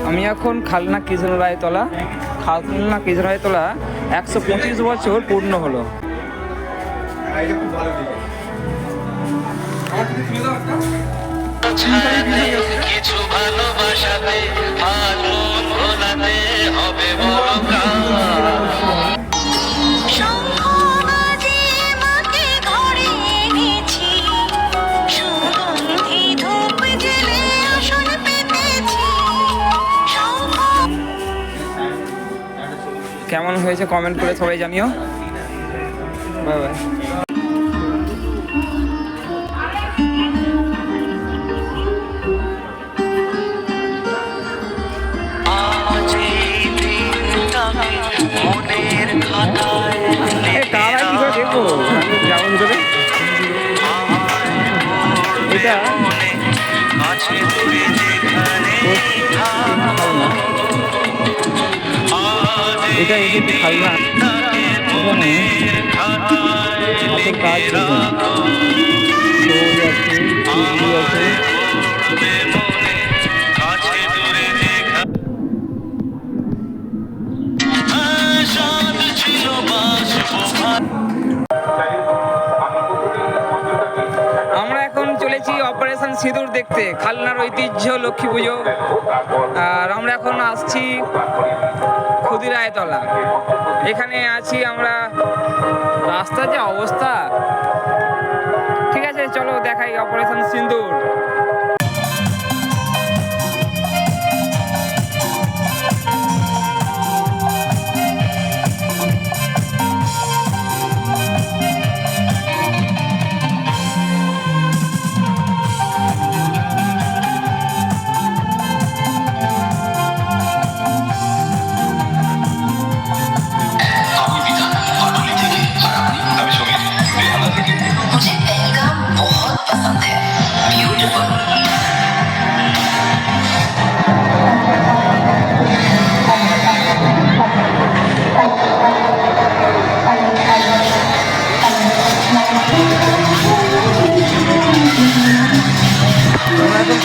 আমি এখন খালনা কৃষ্ণরায়তলা 125 বছর পূর্ণ হলো। কিছু ভালোবাসাতে ভালো ভোলাতে হবে বড় কেমন হয়েছে কমেন্ট করে সবাই জানিও। Bye bye. তারা কি করে দেখবো যাবো ভিতরে? এটা এটা এসে খাই না, হাতের কাজ আছে। আমরা এখন চলেছি অপারেশন সিঁদুর দেখতে, খালনার ঐতিহ্য লক্ষ্মী পুজো। আর আমরা এখন আসছি ক্ষুদিরায়তলা, এখানে আছি আমরা। রাস্তার যে অবস্থা, ঠিক আছে চলো দেখাই অপারেশন সিঁদুর।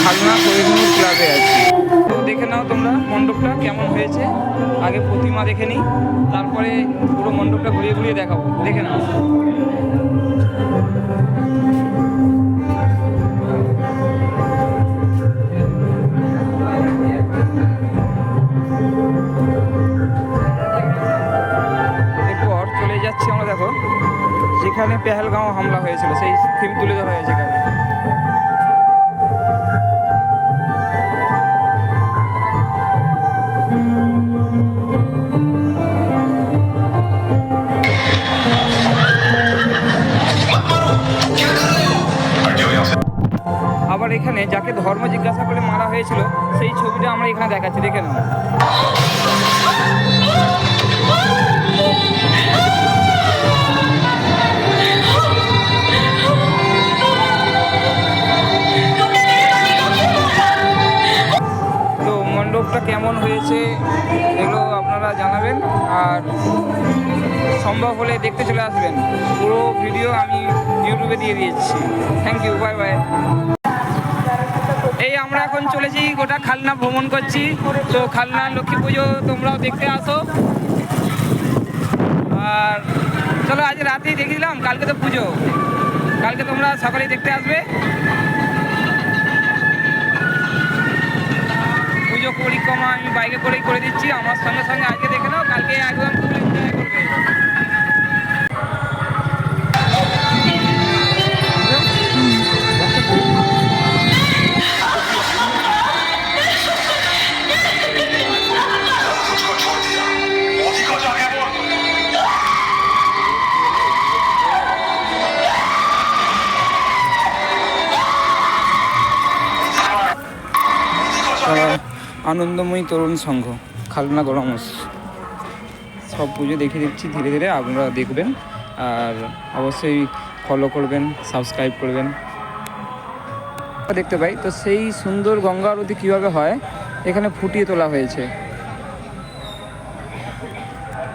খালনা পরিবহন ক্লাবে আছি, তো দেখে নাও তোমরা মণ্ডপটা কেমন হয়েছে। আগে প্রতিমা দেখে নিই, তারপরে পুরো মণ্ডপটা ঘুরিয়ে ঘুরিয়ে দেখাবো, দেখে নাও। এরপর চলে যাচ্ছি আমরা, দেখো যেখানে পেহেলগাঁও হামলা হয়েছিল সেই থিম তুলে ধরা হয়েছে এখানে। আবার এখানে যাকে ধর্ম জিজ্ঞাসা করে মারা হয়েছিল সেই ছবিটা আমরা এখানে দেখাচ্ছি, দেখে নাও। তো মণ্ডপটা কেমন হয়েছে এগুলো আপনারা জানাবেন, আর সম্ভব হলে দেখতে চলে আসবেন। পুরো ভিডিও আমি ইউটিউবে দিয়ে দিয়েছি। Thank you, bye bye. এই আমরা এখন চলেছি গোটা খালনা ভ্রমণ করছি, তো খালনা লক্ষ্মী পুজো তোমরাও দেখতে আসো। আর চলো আজ রাতেই দেখে দিলাম, কালকে তো পুজো, কালকে তোমরা সকালেই দেখতে আসবে। পুজো পরিক্রমা আমি বাইকে করেই করে দিচ্ছি, আমার সঙ্গে সঙ্গে আজকে দেখে নাও, কালকে একদম ফুল এনজয় করবে। আনন্দময়ী তরুণ সংঘ খালনা গরমস সব পুজো দেখিয়ে দিচ্ছি ধীরে ধীরে, আপনারা দেখবেন আর অবশ্যই ফলো করবেন, সাবস্ক্রাইব করবেন। দেখতে পাই তো সেই সুন্দর গঙ্গা আরতি কীভাবে হয় এখানে ফুটিয়ে তোলা হয়েছে।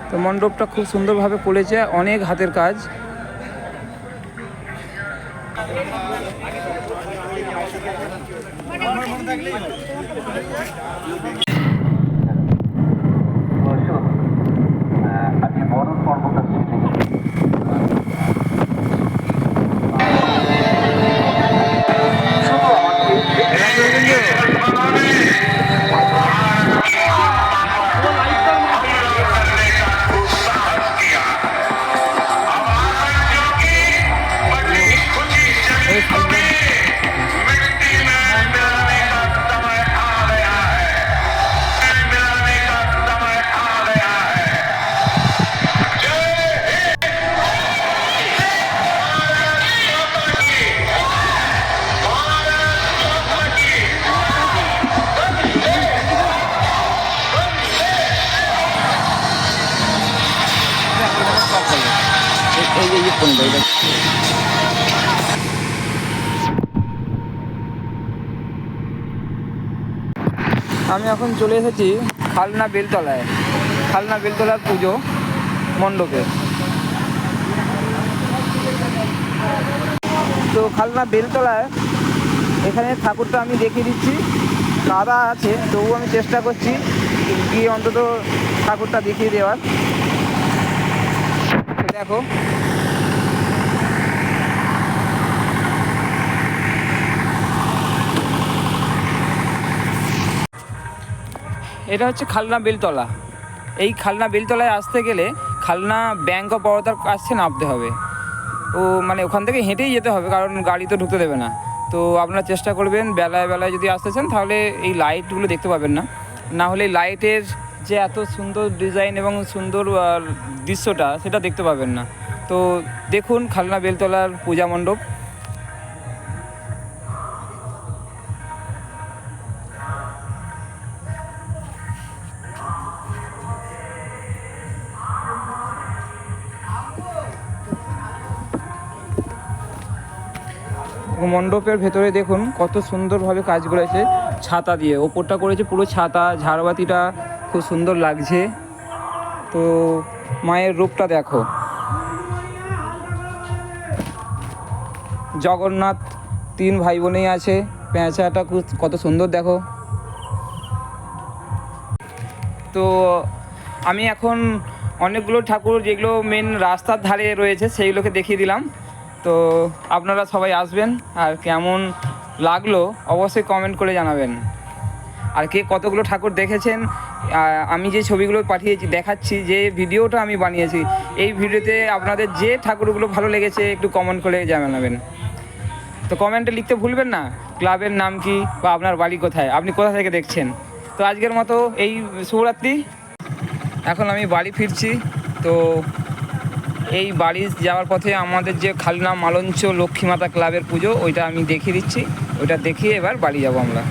তো মণ্ডপটা খুব সুন্দরভাবে করেছে, অনেক হাতের কাজ। আমি বড় পর্বতের আমি এখন চলে এসেছি খালনা বেলতলায়, খালনা বেলতলার পুজো মণ্ডপে। তো খালনা বেলতলায় এখানে ঠাকুরটা আমি দেখিয়ে দিচ্ছি, কাদা আছে তবুও আমি চেষ্টা করছি গিয়ে অন্তত ঠাকুরটা দেখিয়ে দেওয়ার। দেখো এটা হচ্ছে খালনা বেলতলা। এই খালনা বেলতলায় আসতে গেলে খালনা ব্যাংক অফ বরোদার কাছে নামতে হবে। ও মানে ওখান থেকে হেঁটেই যেতে হবে, কারণ গাড়ি তো ঢুকতে দেবে না। তো আপনারা চেষ্টা করবেন বেলায় বেলায় যদি আসতেছেন তাহলে এই লাইটগুলো দেখতে পাবেন না, না হলে লাইটের যে এত সুন্দর ডিজাইন এবং সুন্দর দৃশ্যটা সেটা দেখতে পাবেন না। তো দেখুন খালনা বেলতলার পূজা মণ্ডপ। মণ্ডপের ভেতরে দেখুন কত সুন্দরভাবে কাজ করেছে, ছাতা দিয়ে ওপরটা করেছে পুরো ছাতা, ঝাড়বাতিটা খুব সুন্দর লাগছে। তো মায়ের রূপটা দেখো, জগন্নাথ 3 ভাই বোনেই আছে, পেঁচাটা কত সুন্দর দেখো। তো আমি এখন অনেকগুলো ঠাকুর যেগুলো মেন রাস্তার ধারে রয়েছে সেইগুলোকে দেখিয়ে দিলাম। তো আপনারা সবাই আসবেন, আর কেমন লাগলো অবশ্যই কমেন্ট করে জানাবেন। আর কে কতগুলো ঠাকুর দেখেছেন, আমি যে ছবিগুলো পাঠিয়েছি দেখাচ্ছি, যে ভিডিওটা আমি বানিয়েছি, এই ভিডিওতে আপনাদের যে ঠাকুরগুলো ভালো লেগেছে একটু কমেন্ট করে জানাবেন। তো কমেন্টে লিখতে ভুলবেন না ক্লাবের নাম কি বা আপনার বাড়ি কোথায়, আপনি কোথা থেকে দেখছেন। তো আজকের মতো এই শুভরাত্রি। এখন আমি বাড়ি ফিরছি। তো এই বাড়ি যাওয়ার পথে আমাদের যে খালনা মালঞ্চ লক্ষ্মীমাতা ক্লাবের পুজো, ওইটা আমি দেখিয়ে দিচ্ছি, ওইটা দেখিয়ে এবার বাড়ি যাব আমরা।